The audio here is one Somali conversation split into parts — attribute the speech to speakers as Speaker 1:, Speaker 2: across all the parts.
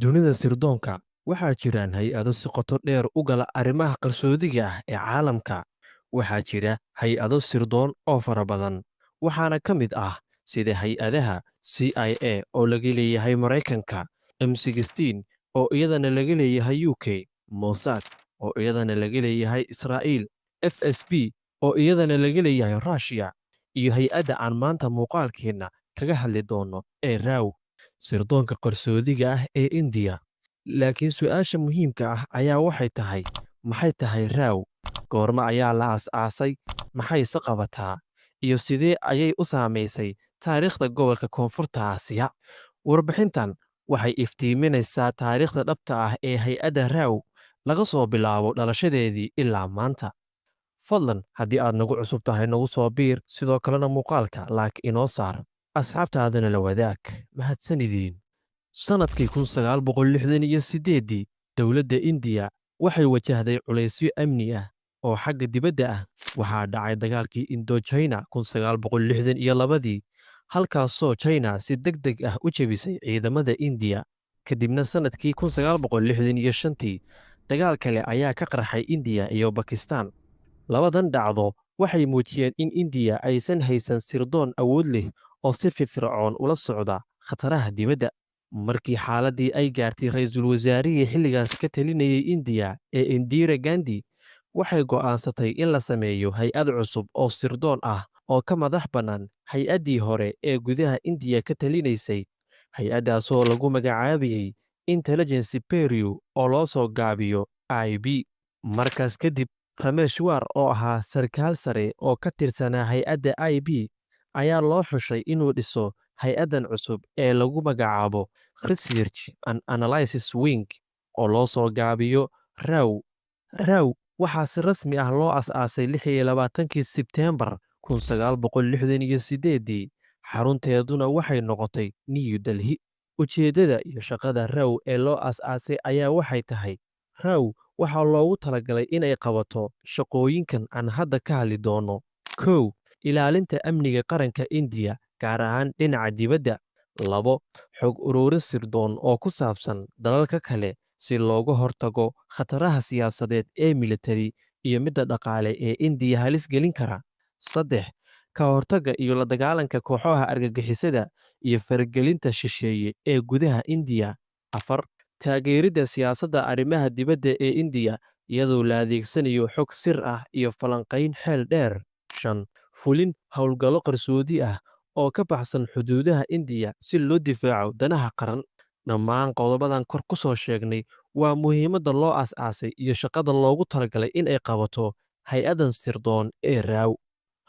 Speaker 1: Dunida sirdoonka, waxaa jiraan hay-ado si qoto dheer u gala arrimaha qarsoodiga ah ee caalamka. Waxaa jira hay-ado sirdoon oo fara badan, waxaana ka mid ah sida hay-adaha CIA oo laga leeyahay Maraykanka, M16 oo iyadana laga leeyahay UK, Mossad oo iyadana laga leeyahay Israa'iil, FSB oo iyadana laga leeyahay Russia, iyo hay-adda aan maanta muuqaalkeenna kaga hadli doono ee RAW, sirdoonka qarsoodiga ah ee Indiya. Laakiin su'aasha muhiimka ah ayaa waxay tahay, maxay tahay RAW? Goorma ayaa la aas-aasay? Maxayse qabataa? Iyo sidee ayay u saamaysay taariikhda gobolka Koonfurta Aasiya? Warbixintan waxay iftiiminaysaa taariikhda dhabta ah ee hay-adda RAW laga soo bilaabo dhalashadeedii ilaa maanta. Fadlan haddii aad nagu cusub tahay nagu soo biir, sidoo kalena muuqaalka like inoo saar, asxaabtaadana la wadaag. Mahadsanidin. Sannadkii 1968, dowladda Indiya waxay wajahday culaysyo amni ah oo xagga dibadda ah. Waxaa dhacay dagaalkii Indo-China 1962, halkaasoo China si degdeg ah u jebisay ciidamada Indiya. Kadibna sannadkii 1965, dagaal kale ayaa ka qarxay Indiya iyo Bakistaan. Labadan dhacdo waxay muujiyeen in Indiya aysan haysan sirdoon awood leh oo si firfircoon ula socda khataraha dibadda. Markii xaaladdii ay gaartay ra'iisul wasaarihii xilligaas ka talinayay Indiya ee Indira Gandhi, waxay go'aansatay in la sameeyo hay-ad cusub oo sirdoon ah oo ka madax bannaan hay-addii hore ee gudaha Indiya ka talinaysay. Hay-addaasoo lagu magacaabayay Intelligence Bureau oo loo soo gaabiyo IB. Markaas kadib, Rameshwar oo ahaa sarkaal sare oo ka tirsanaa hay-adda IB ayaa loo xushay inuu dhiso hay-addan cusub ee lagu magacaabo Research and Analysis Wing oo loo soo gaabiyo RAW. RAW waxaa si rasmi ah loo as-aasay 26 Sebteembar 1968, xarunteeduna waxay noqotay New Delhi. Ujeeddada iyo shaqada RAW ee loo as-aasay ayaa waxay tahay, RAW waxaa loogu talagalay inay qabato shaqooyinkan aan hadda ka hadli doono. 1. Ilaalinta amniga qaranka Indiya, gaar ahaan dhinaca dibadda. 2. Xog ururin sirdoon oo ku saabsan dalalka kale si looga hortago khataraha siyaasadeed ee militari iyo midda dhaqaale ee Indiya halis gelin kara. 3. Ka hortagga iyo la dagaalanka kooxaha argagixisada iyo faragelinta shisheeye ee gudaha Indiya. 4. Taageeridda siyaasadda arrimaha dibadda ee Indiya iyadoo la adeegsanayo xog sir ah iyo falanqayn xeel dheer. 5. Fulin howlgallo qarsoodi ah oo ka baxsan xuduudaha Indiya si loo difaaco danaha qaran. Dhammaan qodobadan kor ku soo sheegnay waa muhiimadda loo as-aasay iyo shaqada loogu talagalay in ay qabato hay-addan sirdoon ee RAW.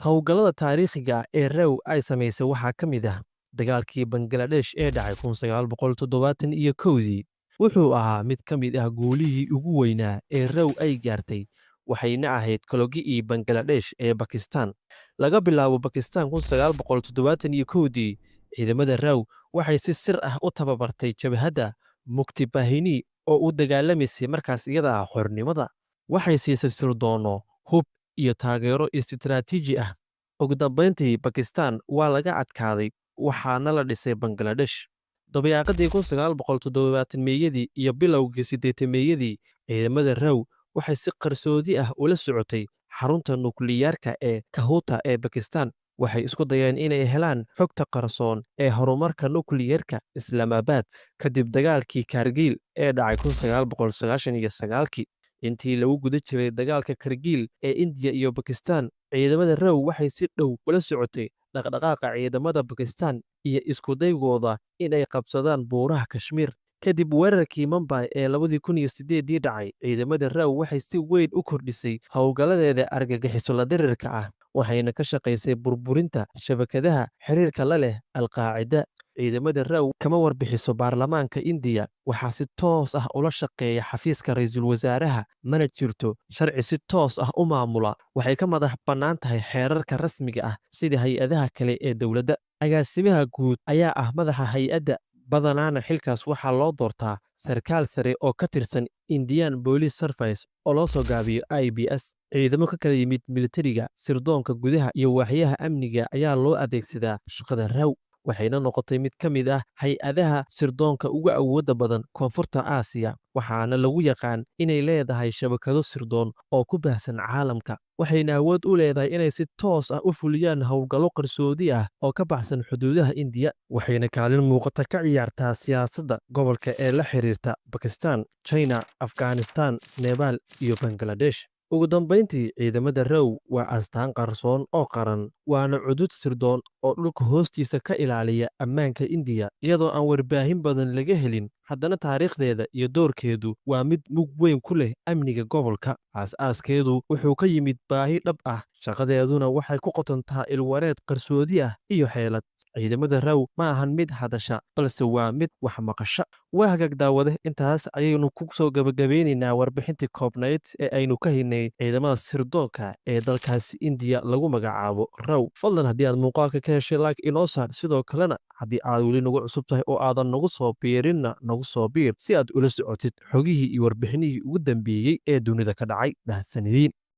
Speaker 1: Howlgallada taariikhiga ah ee RAW ay samaysay waxaa ka mid ah dagaalkii Bangladesh ee dhacay 1971. Wuxuu ahaa mid ka mid ah guulihii ugu weynaa ee RAW ay gaartay, waxayna ahayd kalogi'ii Bangladesh ee Bakistaan. Laga bilaabo Bakistaan 1971, ciidamada RAW waxay si sir ah u tababartay jabhadda Mukti Bahini oo u dagaalamaysay markaas iyada ah xornimada. Waxay siisay sirdoonno, hub iyo taageero istiraatiiji ah. Ugu dambeyntii, Bakistaan waa laga adkaaday waxaana la dhisay Bangladesh. Dabayaaqadii 1970 iyo bilowgii 80-meeyadii, ciidamada RAW waxay si qarsoodi ah ula socotay xarunta nukliyeerka ee Kahuta ee Bakistaan. Waxay isku dayeen inay helaan xogta qarsoon ee horumarka nukliyeerka Islaamabaad kadib dagaalkii Kargil ee dhacay 1999. Intii lagu guda jiray dagaalka Kargil ee Indiya iyo Bakistaan, ciidamada RAW waxay si dhow ula socotay dhaqdhaqaaqa ciidamada Bakistaan iyo isku daygooda inay qabsadaan buuraha Kashmir. Kadib weerarkii Mumbai ee 2008 dhacay, ciidamada RAW waxay si weyn u kordhisay howlgalladeeda argagixiso la dirirka ah, waxayna ka shaqaysay burburinta shabakadaha xiriirka la leh Al-Qaacida. Ciidamada RAW kama warbixiso baarlamaanka Indiya, waxaa si toos ah ula shaqeeya xafiiska ra'iisul wasaaraha, mana jirto sharci si toos ah u maamula. Waxay ka madax bannaan tahay xeerarka rasmiga ah sida hay-adaha kale ee dowladda. Agaasimaha guud ayaa ah madaxa hay-adda, badanaana xilkaas waxaa loo doortaa sarkaal sare oo ka tirsan Indian Police Service oo loo soo gaabiyo IBS. Ciidamo ka kala yimid militariga, sirdoonka gudaha iyo waaxyaha amniga ayaa loo adeegsadaa shaqada RAW. waxayna noqotay mid ka mid ah hay-adaha sirdoonka ugu awoodda badan koonfurta aasiya waxaana lagu yaqaan inay leedahay shabakado sirdoon oo ku baahsan caalamka waxayna awood u leedahay inay si toos ah u fuliyaan howlgallo qarsoodi ah oo ka baxsan xuduudaha indiya waxayna kaalin muuqata ka ciyaartaa siyaasadda gobolka ee la xiriirta bakistan china afghanistan nebaal iyo bangaladesh ugu dambayntii ciidamada row waa astaan qarsoon oo qaran waana cudud sirdoon oo dhulka hoostiisa ka ilaaliya ammaanka indiya iyadoo aan warbaahin badan laga helin haddana taariikhdeeda iyo doorkeedu waa mid mug weyn ku leh amniga gobolka aas-aaskeedu wuxuu ka yimid baahi dhab ah shaqadeeduna waxay ku qotontaa ilwareed qarsoodi ah iyo xeelad ciidamada row ma ahan mid hadasha balse waa mid wax maqasha waa hagaag daawade intaas ayaynu ku soo gabagabeynaynaa warbixintii koobnayd ee aynu ka haynay ciidamada sirdoonka ee dalkaasi indiya lagu magacaabo row fadlan haddii aad muuqaalka ka heshay like inoo saar sidoo kalena haddii aad weli nagu cusub tahay oo aadan nagu soo biirinna nagu soo biir si aad ula socotid xogihii iyo warbixinihii ugu dambeeyey ee dunida ka dhacay mahadsanidin